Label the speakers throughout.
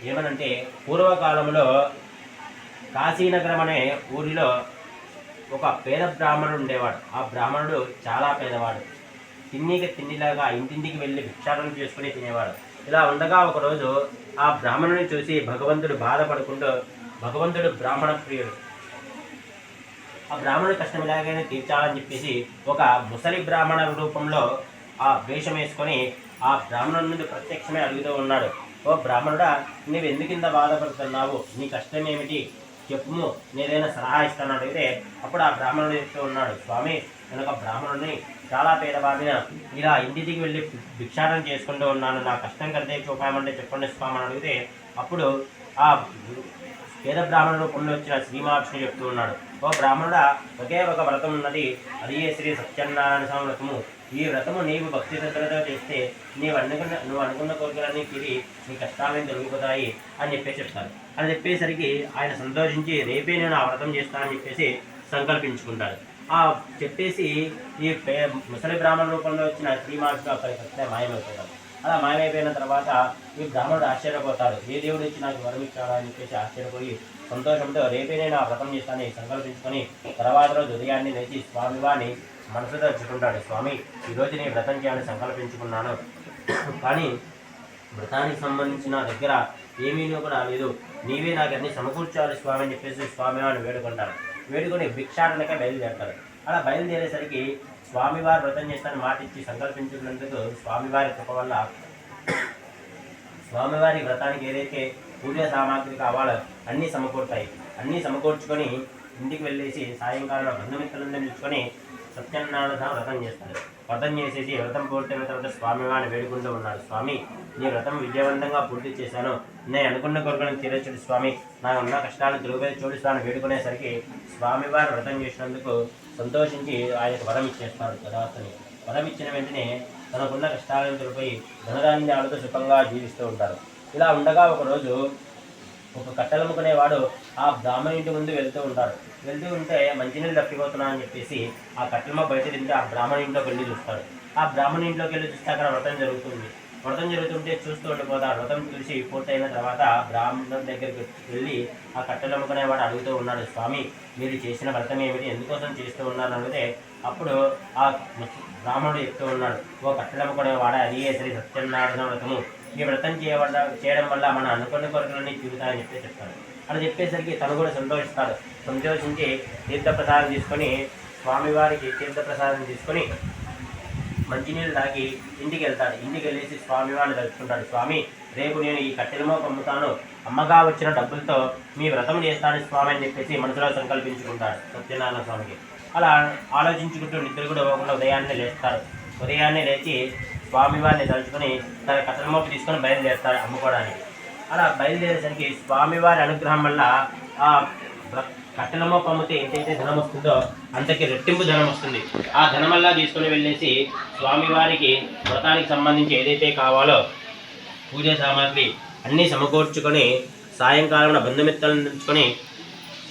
Speaker 1: ఏమనంటే పూర్వకాలంలో కాశీనగరం అనే ఊరిలో ఒక పేద బ్రాహ్మణుడు ఉండేవాడు. ఆ బ్రాహ్మణుడు చాలా పేదవాడు. తిండిలాగా ఇంటింటికి వెళ్ళి భిక్షాటన చేసుకుని తినేవాడు. ఇలా ఉండగా ఒకరోజు ఆ బ్రాహ్మణుని చూసి భగవంతుడు బాధపడుకుంటూ, భగవంతుడు బ్రాహ్మణ ప్రియుడు, ఆ బ్రాహ్మణుడి కష్టం ఎలాగైనా తీర్చాలని చెప్పేసి ఒక ముసలి బ్రాహ్మణ రూపంలో ఆ వేషం వేసుకొని ఆ బ్రాహ్మణుడి నుండి ప్రత్యక్షమే అడుగుతూ ఉన్నాడు. ఓ బ్రాహ్మణుడా, నువ్వు ఎందుకు ఇంత బాధపడుతున్నావు? నీ కష్టం ఏమిటి చెప్పుము, నేదైనా సలహా ఇస్తాను అడిగితే అప్పుడు ఆ బ్రాహ్మణుడు చెప్తూ ఉన్నాడు, స్వామి, నేను ఒక బ్రాహ్మణుడిని, చాలా పేదవాడిన, ఇలా ఇంటికి వెళ్ళి భిక్షాటన చేసుకుంటూ ఉన్నాను, నా కష్టం కలితే చూపామంటే చెప్పండి స్వామి అని అడిగితే అప్పుడు ఆ పేద బ్రాహ్మణ రూపంలో వచ్చిన శ్రీ మహావిష్ణువు చెప్తూ ఉన్నాడు, ఓ బ్రాహ్మణుడా, ఒకే ఒక వ్రతం ఉన్నది, అది శ్రీ సత్యనారాయణ స్వామి వ్రతము. ఈ వ్రతము నీవు భక్తి శ్రద్ధలతో చేస్తే నువ్వు అనుకున్న కోరికలన్నీ తీరి నీ కష్టాలని తొలగిపోతాయి అని చెప్పేసి చెప్తారు. అని చెప్పేసరికి ఆయన సంతోషించి రేపే నేను ఆ వ్రతం చేస్తానని చెప్పేసి సంకల్పించుకుంటాడు. ఆ చెప్పేసి ఈ ముసలి బ్రాహ్మణ రూపంలో వచ్చిన శ్రీ మహావిష్ణువు అక్కడికి మాయమైపోతాడు. అలా మాయమైపోయిన తర్వాత ఈ బ్రాహ్మణుడు ఆశ్చర్యపోతాడు, ఏ దేవుడు ఇచ్చి నాకు వరం ఇచ్చాడా అని చెప్పేసి ఆశ్చర్యపోయి సంతోషంతో రేపే నేను ఆ వ్రతం చేస్తానని సంకల్పించుకొని తర్వాత రోజు ఉదయాన్నే లేచి స్వామివారిని మనసుతో తెచ్చుకుంటాడు, స్వామి, ఈరోజు నేను వ్రతం చేయాలని సంకల్పించుకున్నాను, కానీ వ్రతానికి సంబంధించిన దగ్గర ఏమీ కూడా లేదు, నీవే నాకు అన్ని సమకూర్చాలి స్వామి అని చెప్పేసి స్వామివారిని వేడుకుంటారు. వేడుకొని భిక్షాటనకే బయలుదేరతారు. అలా బయలుదేరేసరికి స్వామివారు వ్రతం చేస్తానని మాట ఇచ్చి సంకల్పించుకున్నందుకు స్వామివారి కృప వల్ల స్వామివారి వ్రతానికి ఏదైతే పూజా సామాగ్రి కావాలో అన్నీ సమకూరుతాయి. అన్నీ సమకూర్చుకొని ఇంటికి వెళ్ళేసి సాయంకాలం బంధుమిత్రులందరూ నిలుచుకొని సత్యనారాయణ వ్రతం చేస్తారు. వ్రతం చేసేసి వ్రతం పూర్తయిన తర్వాత స్వామివారిని వేడుకుంటూ ఉన్నాడు, స్వామి, నీ వ్రతం విజయవంతంగా పూర్తి చేశాను, నేను అనుకున్న కోరికలను తీరచుడు స్వామి, నాకు ఉన్న కష్టాలను తిరుగుబడి చూడిస్తాను వేడుకునేసరికి స్వామివారు వ్రతం చేసినందుకు సంతోషించి ఆయనకు వరం ఇచ్చేస్తాడు తదాస్తని. వరం ఇచ్చిన వెంటనే తనకున్న కష్టాలను తొలిపోయి ధనధాన్యాలతో సుఖంగా జీవిస్తూ ఉంటారు. ఇలా ఉండగా ఒకరోజు ఒక కట్టెలమ్ముకునేవాడు ఆ బ్రాహ్మణ ఇంటి ముందు వెళ్తూ ఉంటాడు. వెళ్తూ ఉంటే మంచినీళ్ళు తప్పిపోతున్నా అని చెప్పేసి ఆ కట్టెలమ్మ బయట తింటే ఆ బ్రాహ్మణ ఇంట్లోకి వెళ్ళి చూస్తాడు. ఆ బ్రాహ్మణ ఇంట్లోకి వెళ్ళి చూస్తే అక్కడ వ్రతం జరుగుతుంది. వ్రతం జరుగుతుంటే చూస్తూ ఉండిపోతాడు. వ్రతం చూసి పూర్తయిన తర్వాత బ్రాహ్మణుడి దగ్గరికి వెళ్ళి ఆ కట్టెలమ్ముకునేవాడు అడుగుతూ ఉన్నాడు, స్వామి, మీరు చేసిన వ్రతం ఏమిటి, ఎందుకోసం చేస్తూ ఉన్నారని అడిగితే అప్పుడు ఆ బ్రాహ్మణుడు చెప్తూ ఉన్నాడు, ఓ కట్టెలమ్ముకునేవాడ, అది శ్రీ సత్యనారాయణ వ్రతము, ఈ వ్రతం చేయడం వల్ల మన అనుకున్న కోరికలన్నీ తీరుతాయని చెప్పి చెప్తాడు. అలా చెప్పేసరికి తను కూడా సంతోషిస్తాడు. సంతోషించి తీర్థప్రసాదం తీసుకొని స్వామివారికి తీర్థప్రసాదం తీసుకొని మంచినీళ్ళు తాగి ఇంటికి వెళ్తాడు. ఇంటికి వెళ్ళేసి స్వామివారిని తలుచుకుంటాడు, స్వామి, రేపు నేను ఈ కట్టెలమో పంపుతాను, అమ్మగా వచ్చిన డబ్బులతో మీ వ్రతం చేస్తాను స్వామి అని చెప్పేసి మనసులో సంకల్పించుకుంటాడు సత్యనారాయణ స్వామికి. అలా ఆలోచించుకుంటూ నిద్ర కూడా పోకుండా ఉదయాన్నే లేస్తాడు. ఉదయాన్నే లేచి స్వామివారిని తలుచుకొని తన కట్టెలమోపు తీసుకొని బయలుదేరుతాడు అమ్ముకోవడానికి. అలా బయలుదేరేసరికి స్వామివారి అనుగ్రహం వల్ల ఆ కట్టెలమోపు అమ్మితే ఎంతైతే ధనం వస్తుందో అంతకి రెట్టింపు ధనం వస్తుంది. ఆ ధనమల్లా తీసుకొని వెళ్ళేసి స్వామివారికి వ్రతానికి సంబంధించి ఏదైతే కావాలో పూజా సామాగ్రి అన్నీ సమకూర్చుకొని సాయంకాలం బంధుమిత్రులను తెచ్చుకొని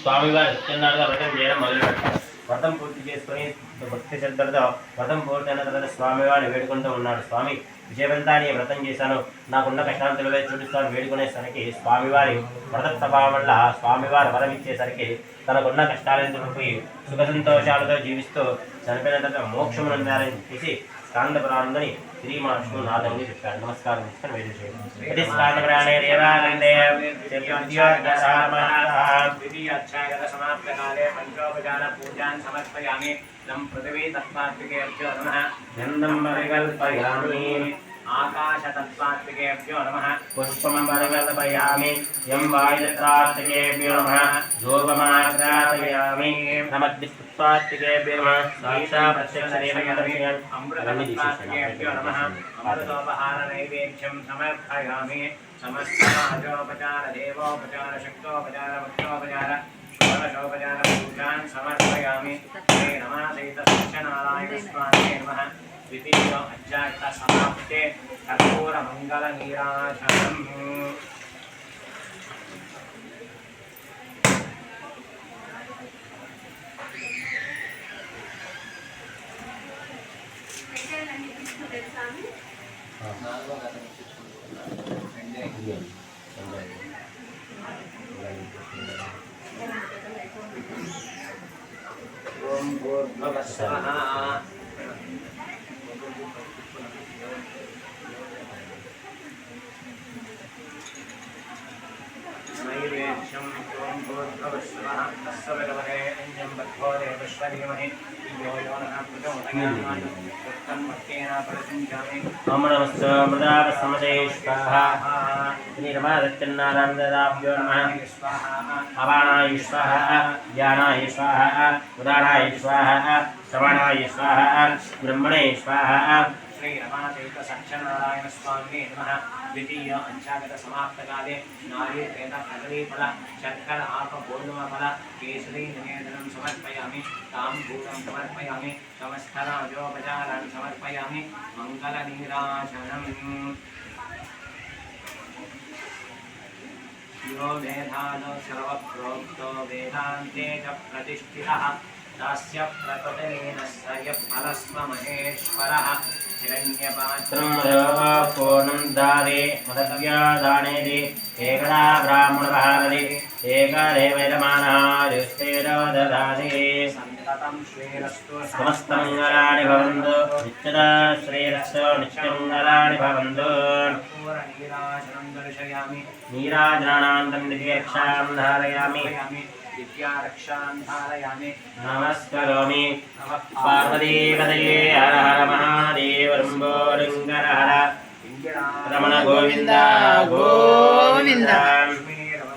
Speaker 1: స్వామివారి సత్యనారాయణ వ్రతం చేయడం మొదలుపెడతారు. వ్రతం పూర్తి చేసుకొని భక్తి శ్రద్ధలతో వ్రతం పూర్తయిన తర్వాత స్వామివారిని వేడుకుంటూ ఉన్నాడు, స్వామి, విజయవంతాన్ని వ్రతం చేశాను, నాకున్న కష్టాలు తెలివే చూపిస్తాను వేడుకునేసరికి స్వామివారి వ్రత ప్రభావం వల్ల స్వామివారి వరం ఇచ్చేసరికి తనకున్న కష్టాలను తొలగిపోయి సుఖ సంతోషాలతో జీవిస్తూ చనిపోయిన తర్వాత మోక్షమునందాలని చెప్పేసి స్కాంద పురాణంలోని శ్రీ మహావిష్ణువు నాదంగా చెప్పాడు. నమస్కారం తీసుకొని వేడి చేయండి. స్కాంద పురాణే సమాప్తకాలే పంచోపచార పూజాన్ సమర్పయామి. నం పృథివీ తత్వాత్మికేభ్యో నమః. నందం పరికల్పయామి. ఆకాశతత్వాత్మికేభ్యో నమః. పుష్పం పరికల్పయామి. యం వాయుతత్వాత్మికేభ్యో నమః. ధూపమాగ్రాపయామి. నమః అమృతత్వాత్మికేభ్యో నమః. అమృతోపహార నైవేద్యం సమర్పయామి. సమస్తరాజోపచార దేవోపచార శక్తోపచార భక్తోపచార షోడశోపచార పూజాన్ సమర్పయామి. శ్రీ నమాసైత సత్యనారాయణ స్వామినే నమః. ద్వితీయ అధ్యాయ సమాప్తే కర్పూర మంగళ నీరాజనం.
Speaker 2: स्वाहा नैवेद्यं त्वं भूर्भुवस्सुवः तस्य विद्महे भर्गो देवस्य धीमहि यो यो नः प्रचोदयात् तन्मत्तेन प्रसञ्जामि
Speaker 1: ओम नमः मृदावसमदे स्वाहा निर्मादत्यन्नारायणदाभ्यो नमः
Speaker 2: स्वाहा
Speaker 1: अपानाय स्वाहा ज्ञानाय स्वाहा उदानाय स्वाहा श्रवणाय स्वाहा ब्रह्मणे स्वाहा
Speaker 2: श्री रमादेव सत्यनारायण स्वामी नमः द्वितीय अंशागत समाप्त काले नारिकेल कदली फल शर्कर आप पूर्णम फल केसरी निवेदनं समर्पयामि ताम्बूलं समर्पयामि समस्तराजोपचारान् समर्पयामि मङ्गलनीराजनम् यो वेदानो सर्वप्रोक्तो वेदान्ते च प्रतिष्ठितः तस्य प्रकृतिलीनः स यः परस्म महेश्वरः हिरण्यपात्रं
Speaker 1: पूर्णं दारे मदव्यादानेदि एकदा ब्राह्मणभारति एकदेव यजमानः युष्टेरो ददाति
Speaker 2: सन्ततं श्रीरस्तु
Speaker 1: समस्तमङ्गलानि भवन्तु नित्यदा श्रीरस्तु नित्यमङ्गलानि भवन्तु
Speaker 2: नीराजनं दर्शयामि
Speaker 1: नीराजनानन्दं नित्यक्षां धारयामि
Speaker 2: विद्यारक्षां धारयामि
Speaker 1: नमस्करोमि पार्वतीपतये हर हर महादेव शम्भो लिङ्गर हर रमण गोविन्द गोविन्द